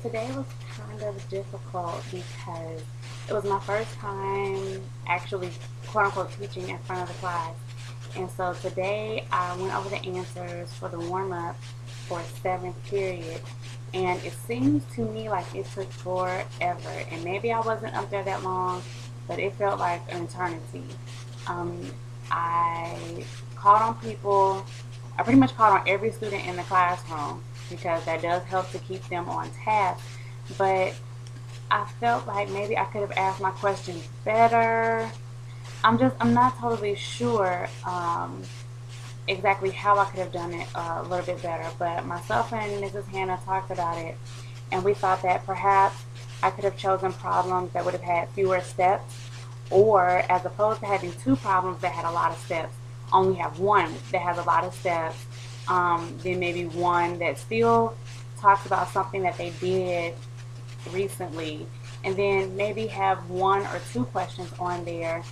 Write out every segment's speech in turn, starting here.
Today was kind of difficult because it was my first time actually, quote unquote, teaching in front of the class. And so today I went over the answers for the warm up for seventh period. And it seems to me like it took forever. And maybe I wasn't up there that long, but it felt like an eternity. Um, I called on people. I pretty much called on every student in the classroom because that does help to keep them on task. But I felt like maybe I could have asked my questions better. I'm not totally sure exactly how I could have done it a little bit better. But myself and Mrs. Hannah talked about it, and we thought that perhaps I could have chosen problems that would have had fewer steps, or as opposed to having two problems that had a lot of steps, only have one that has a lot of steps. Then maybe one that still talks about something that they did recently, and then maybe have one or two questions on there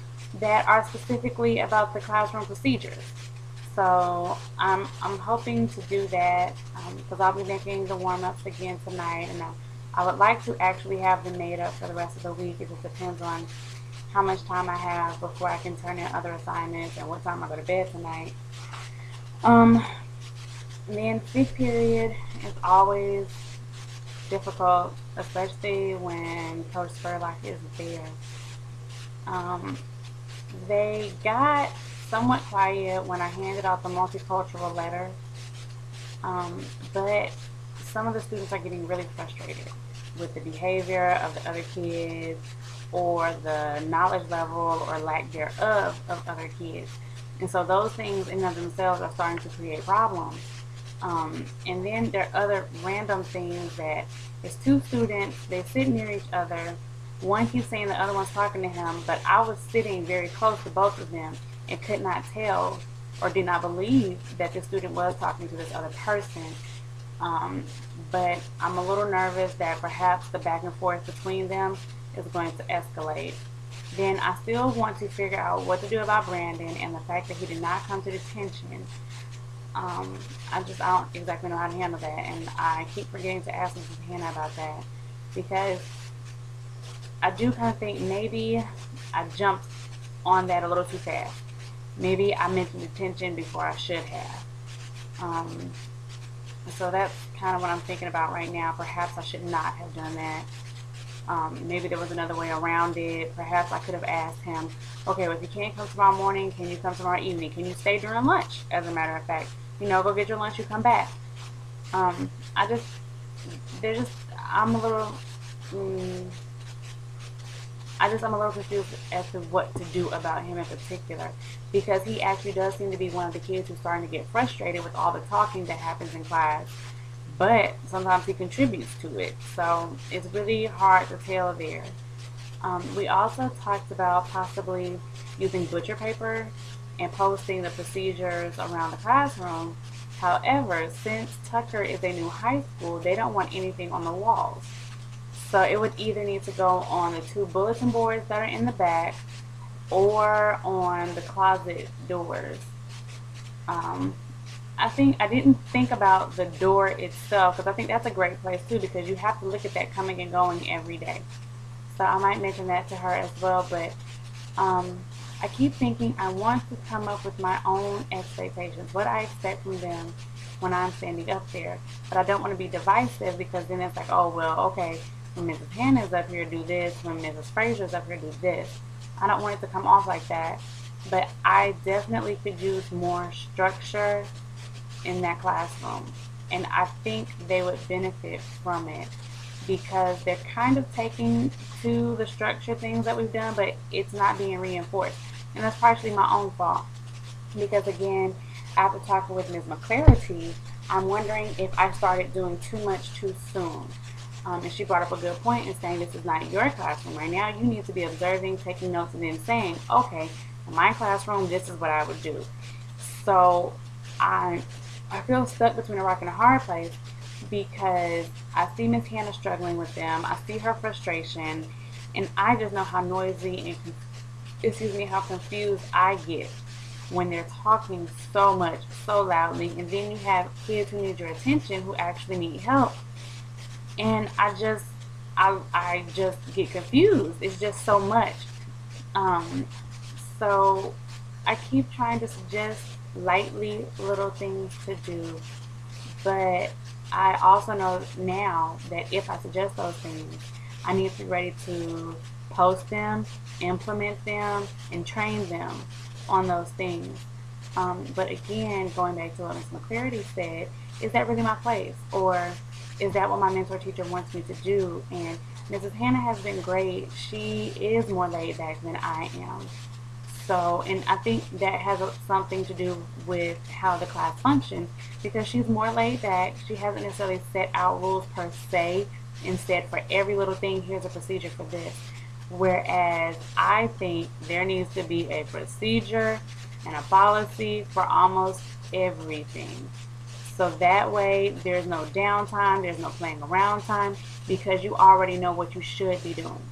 that are specifically about the classroom procedures. So I'm hoping to do that because I'll be making the warm ups again tonight, and I would like to actually have them made up for the rest of the week. It just depends on how much time I have before I can turn in other assignments and what time I go to bed tonight. Um, then fifth period is always difficult, especially when Coach Spurlock is there. Um, they got somewhat quiet when I handed out the multicultural letter, but some of the students are getting really frustrated with the behavior of the other kids or the knowledge level or lack thereof of other kids. And so those things in and of themselves are starting to create problems. And then there are other random things that it's two students, they sit near each other. One keeps saying the other one's talking to him, but I was sitting very close to both of them and could not tell or did not believe that the student was talking to this other person. Um, but I'm a little nervous that perhaps the back and forth between them is going to escalate. Then I still want to figure out what to do about Brandon and the fact that he did not come to detention. I don't exactly know how to handle that, and I keep forgetting to ask Mrs. Hannah about that because I do kind of think maybe I jumped on that a little too fast. Maybe I mentioned detention before I should have. Um, so that's kind of what I'm thinking about right now. Perhaps I should not have done that. Maybe there was another way around it. Perhaps I could have asked him, okay, well, if you can't come tomorrow morning, can you come tomorrow evening? Can you stay during lunch? As a matter of fact, go get your lunch, you come back. I just, they're just, I'm a little, mm, I'm a little confused as to what to do about him in particular because he actually does seem to be one of the kids who's starting to get frustrated with all the talking that happens in class, but sometimes he contributes to it. So it's really hard to tell there. We also talked about possibly using butcher paper and posting the procedures around the classroom. However, since Tucker is a new high school, they don't want anything on the walls. So it would either need to go on the two bulletin boards that are in the back or on the closet doors. Um, I think I didn't think about the door itself because I think that's a great place too because you have to look at that coming and going every day. So I might mention that to her as well. But um, I keep thinking I want to come up with my own expectations, what I expect from them when I'm standing up there. But I don't want to be divisive because then it's like, oh, well, okay, when Mrs. Hannah's up here, do this. When Mrs. Frazier's up here, do this. I don't want it to come off like that. But I definitely could use more structure in that classroom. And I think they would benefit from it because they're kind of taking to the structure things that we've done, but it's not being reinforced. And that's partially my own fault because, again, after talking with Ms. McClarity, I'm wondering if I started doing too much too soon. And she brought up a good point in saying this is not your classroom. Right now, you need to be observing, taking notes, and then saying, okay, in my classroom, this is what I would do. So I I feel stuck between a rock and a hard place because I see Miss Hannah struggling with them. I see her frustration, and I just know how noisy and how confused I get when they're talking so much, so loudly, and then you have kids who need your attention who actually need help. And I just get confused. It's just so much. Um, so I keep trying to suggest lightly little things to do, but I also know now that if I suggest those things, I need to be ready to post them, implement them, and train them on those things. But again, going back to what Ms. McClarity said, is that really my place? Or is that what my mentor teacher wants me to do? And Mrs. Hannah has been great. She is more laid back than I am. So, and I think that has something to do with how the class functions because she's more laid back. She hasn't necessarily set out rules per se and said for every little thing, here's a procedure for this. Whereas I think there needs to be a procedure and a policy for almost everything. So that way there's no downtime, there's no playing around time because you already know what you should be doing.